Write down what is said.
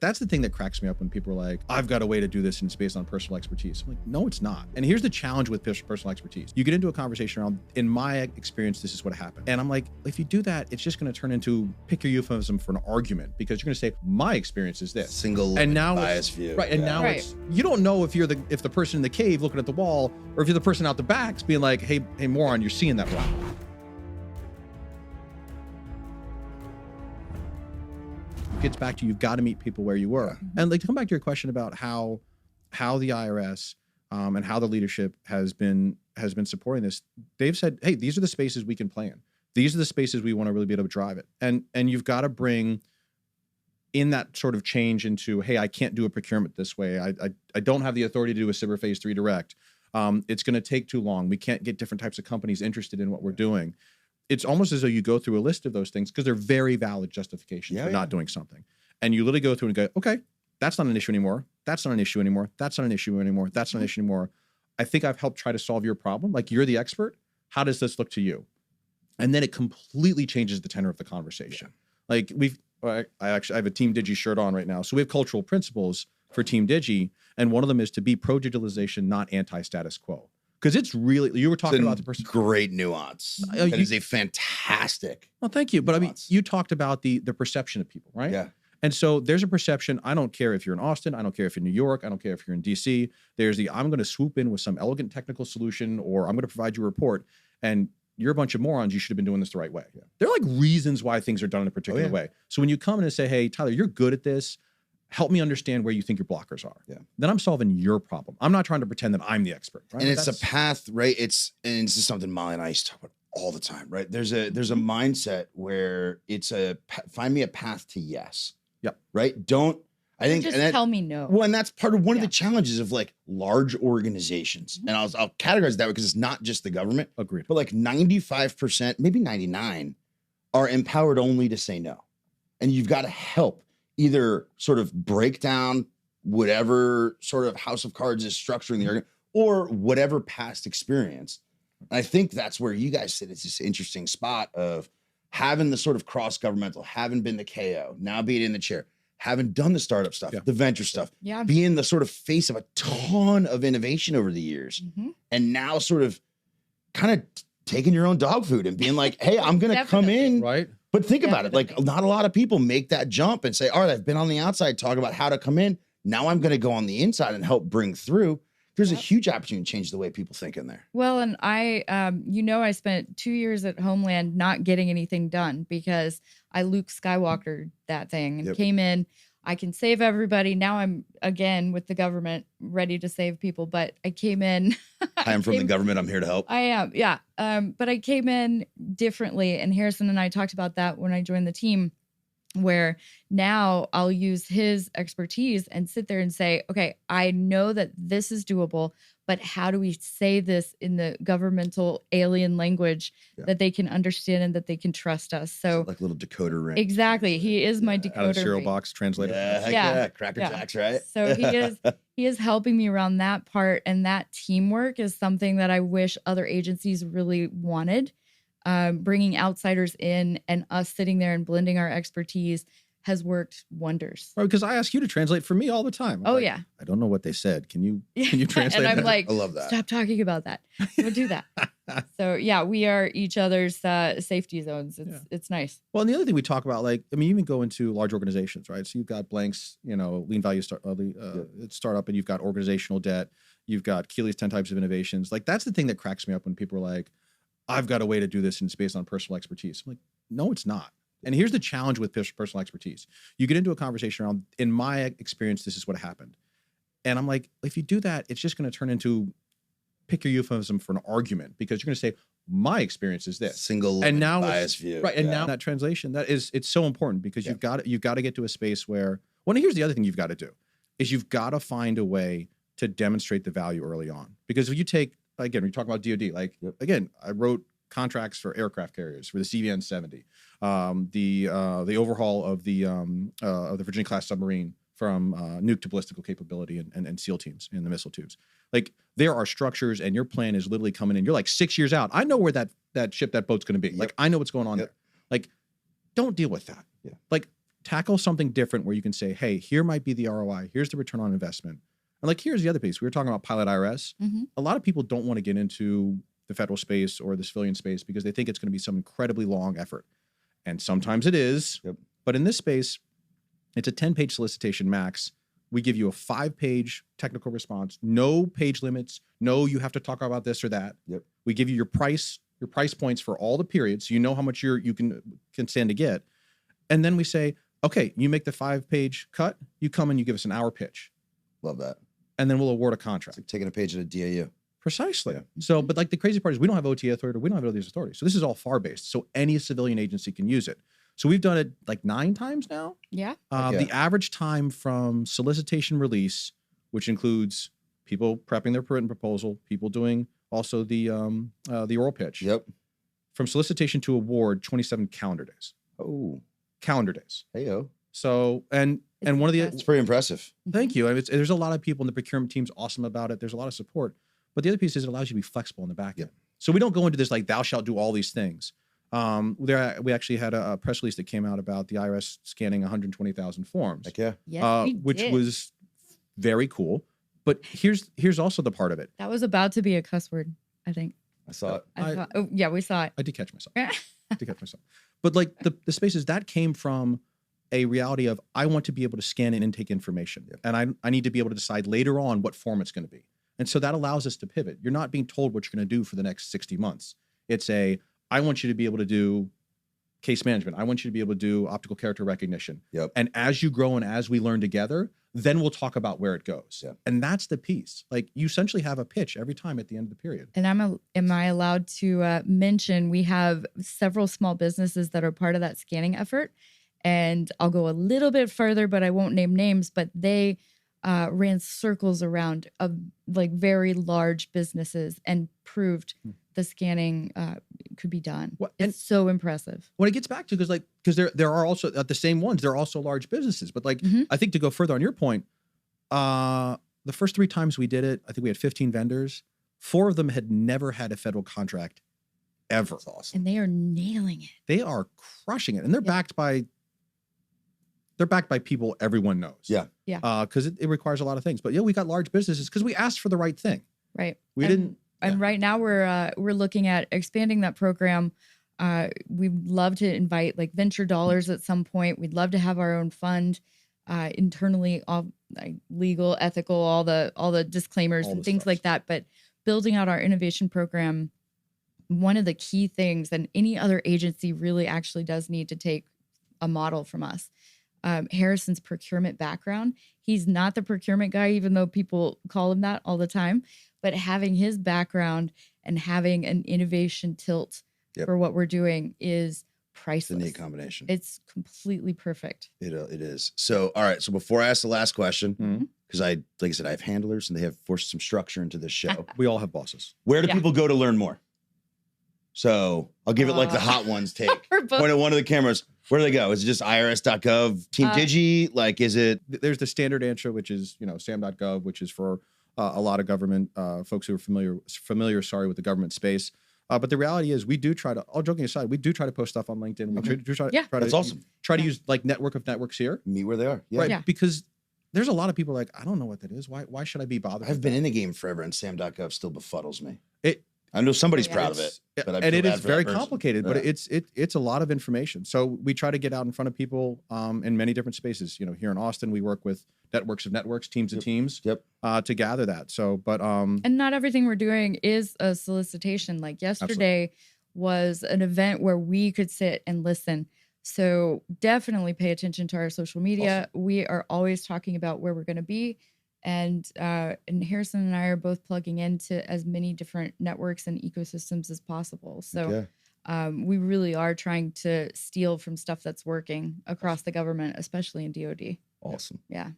That's the thing that cracks me up when people are like, I've got a way to do this and it's based on personal expertise. I'm like, no, it's not. And here's the challenge with personal expertise. You get into a conversation around, in my experience, this is what happened. And I'm like, if you do that, it's just going to turn into, pick your euphemism for an argument, because you're going to say, my experience is this. Single and now bias view. Right. And now it's, you don't know if you're if the person in the cave looking at the wall, or if you're the person out the back being like, hey, moron, you're seeing that wrong. Gets back to, you've got to meet people where you were. And like, to come back to your question about how the IRS and how the leadership has been supporting this, they've said, hey, these are the spaces we can play in. These are the spaces we want to really be able to drive it. And you've got to bring in that sort of change into, hey, I can't do a procurement this way. I don't have the authority to do a cyber phase 3 direct. It's going to take too long. We can't get different types of companies interested in what we're doing. It's almost as though you go through a list of those things because they're very valid justifications for not doing something. And you literally go through and go, okay, that's not an issue anymore. That's not an issue anymore. That's not an issue anymore. That's not an issue anymore. I think I've helped try to solve your problem. Like, you're the expert. How does this look to you? And then it completely changes the tenor of the conversation. Like, I have a Team Digi shirt on right now. So we have cultural principles for Team Digi. And one of them is to be pro-digitalization, not anti-status quo. Because it's really, you were talking about the person. Great nuance. That is a fantastic. Well, thank you. But nuance. I mean, you talked about the perception of people, right? Yeah. And so there's a perception. I don't care if you're in Austin. I don't care if you're in New York. I don't care if you're in DC. There's I'm going to swoop in with some elegant technical solution, or I'm going to provide you a report, and you're a bunch of morons. You should have been doing this the right way. Yeah. There are like reasons why things are done in a particular way. So when you come in and say, hey, Tyler, you're good at this. Help me understand where you think your blockers are. Yeah. Then I'm solving your problem. I'm not trying to pretend that I'm the expert. Right? And it's a path, right? And this is something Molly and I used to talk about all the time, right? There's a mindset where it's find me a path to yes. Yep. Right? I think tell me no. Well, and that's part of one of the challenges of like large organizations. And I'll categorize it that way because it's not just the government. Agreed. But like 95%, maybe 99 are empowered only to say no. And you've got to help either sort of break down whatever sort of house of cards is structuring the argument, or whatever past experience. And I think that's where you guys sit. It's this interesting spot of having the sort of cross-governmental, having been the KO, now being in the chair, having done the startup stuff, the venture stuff, being the sort of face of a ton of innovation over the years, and now sort of kind of taking your own dog food and being like, hey, I'm going to come in. Right. But think about it. Like, not a lot of people make that jump and say, all right, I've been on the outside talking about how to come in. Now I'm going to go on the inside and help bring through. There's a huge opportunity to change the way people think in there. Well, and I spent 2 years at Homeland not getting anything done because I Luke Skywalkered that thing and came in. I can save everybody. Now I'm, again, with the government, ready to save people. But I came in. I am from the government. I'm here to help. I am, yeah. But I came in differently. And Harrison and I talked about that when I joined the team, where now I'll use his expertise and sit there and say, okay, I know that this is doable, but how do we say this in the governmental alien language that they can understand and that they can trust us? So like a little decoder ring. Exactly. He is my decoder Out of cereal ring. box translator. Yeah. Cracker Jacks, right? So he is helping me around that part, and that teamwork is something that I wish other agencies really wanted. Bringing outsiders in and us sitting there and blending our expertise has worked wonders. Right, because I ask you to translate for me all the time. I'm like, I don't know what they said. Can you translate? And I'm that? like, I love that. Stop talking about that. We'll do that. So yeah, we are each other's safety zones. It's nice. Well, and the other thing we talk about, like, I mean, you even go into large organizations, right? So you've got Blank's, lean value startup, and you've got organizational debt. You've got Keely's 10 types of innovations. Like, that's the thing that cracks me up when people are like, I've got a way to do this and it's based on personal expertise. I'm like, no, it's not. And here's the challenge with personal expertise. You get into a conversation around, in my experience, this is what happened. And I'm like, if you do that, it's just going to turn into, pick your euphemism for an argument, because you're going to say, my experience is this. Single and now bias view. Right. And now that translation, it's so important, because you've got to get to a space where, well, and here's the other thing you've got to do, is you've got to find a way to demonstrate the value early on. Because if you take, again, we talk about DoD, like, again, I wrote contracts for aircraft carriers for the CVN 70, the overhaul of the Virginia class submarine from nuke to ballistical capability and SEAL teams in the missile tubes. Like, there are structures, and your plan is literally coming in. You're like 6 years out. I know where that boat's going to be. Like, I know what's going on there. Like, don't deal with that. Like, tackle something different where you can say, hey, here might be the ROI. Here's the return on investment. And like, here's the other piece. We were talking about pilot IRS. Mhm. A lot of people don't want to get into the federal space or the civilian space because they think it's going to be some incredibly long effort. And sometimes it is. Yep. But in this space, it's a 10-page solicitation max. We give you a 5-page technical response, no page limits. No, you have to talk about this or that. Yep. We give you your price points for all the periods, so you know how much you can stand to get. And then we say, okay, you make the 5-page cut, you come and you give us an hour pitch, Love that. and then we'll award a It's contract. like taking a page at a DAU. Precisely. Yeah. So, but like the crazy part is we don't have OTA authority, we don't have these authorities. So this is all FAR-based. So any civilian agency can use it. So we've done it like 9 times now. Yeah. Yeah. The average time from solicitation release, which includes people prepping their written proposal, people doing also the oral pitch, Yep. from solicitation to award, 27 calendar days. Oh, Calendar days. hey-o. So and It's one of the impressive. It's pretty impressive. thank you. I mean, there's a lot of people in the procurement team's awesome about it. There's a lot of support, but the other piece is it allows you to be flexible in the back end. Yep. So we don't go into this like thou shalt do all these things. We actually had a press release that came out about the IRS scanning 120,000 forms, Heck yeah. Yes, we which did. was very cool. But here's also the part of it. That was about to be a cuss word, I think. I saw it. I thought, oh, yeah, we saw it. I did catch myself. But like the spaces that came from a reality of I want to be able to scan in and take information, Yep. and I need to be able to decide later on what form it's going to be. And so that allows us to pivot. You're not being told what you're going to do for the next 60 months. It's I want you to be able to do case management. I want you to be able to do optical character recognition. Yep. And as you grow and as we learn together, then we'll talk about where it goes. Yep. And that's the piece. Like you essentially have a pitch every time at the end of the period. And am I allowed to mention we have several small businesses that are part of that scanning effort? And I'll go a little bit further, but I won't name names, but they ran circles around like very large businesses and proved the scanning could be done. Well, and- It's so impressive. What it gets back to because there are also at the same ones, there are also large businesses. But like Mhm. I think to go further on your point, the first 3 times we did it, I think we had 15 vendors. 4 of them had never had a federal contract ever. That's awesome. And they are nailing it. They are crushing it, and they're Yeah. backed by people everyone knows. Yeah. Yeah. Because it requires a lot of things. But yeah, we got large businesses because we asked for the right thing. Right. We didn't. And Yeah. right now we're looking at expanding that program. We'd love to invite like venture dollars at some point. We'd love to have our own fund internally, all like legal, ethical, all the disclaimers All and the things stuff. like that. But building out our innovation program, one of the key things, and any other agency really actually does need to take a model from us. Harrison's procurement background. He's not the procurement guy, even though people call him that all the time. But having his background and having an innovation tilt Yep. for what we're doing is It's a priceless. neat combination. It's completely perfect. It is. So, all right. So before I ask the last question, Mhm. because like I said, I have handlers and they have forced some structure into this show. We all have bosses. Where do Yeah. people go to learn more? So I'll give it like the hot ones take. We're both- Point at one of the cameras. Where do they go? Is it just irs.gov, Team Digi? Like, is it? There's the standard answer, which is sam.gov, which is for a lot of government folks who are familiar with the government space. But the reality is, we do try to. All joking aside, we do try to post stuff on LinkedIn. We Okay. do try Yeah. to That's awesome. Try to Yeah. use like network of networks here, Meet where they are. Yeah. right? Yeah. Because there's a lot of people like I don't know what that is. Why should I be bothered? I've with been that? in the game forever and sam.gov still befuddles me. It- I know somebody's Yeah. proud of it. It's- But I and feel it bad is for that very person. complicated, but Yeah. it's a lot of information. So we try to get out in front of people in many different spaces. Here in Austin, we work with networks of networks, teams of Yep. teams, Yep. to gather that. So, but And not everything we're doing is a solicitation. Like yesterday was an event where we could sit and listen. So definitely pay attention to our social media. We are always talking about where we're going to be. And Harrison and I are both plugging into as many different networks and ecosystems as possible. So Okay. we really are trying to steal from stuff that's working across the government, especially in DoD. Awesome. Yeah.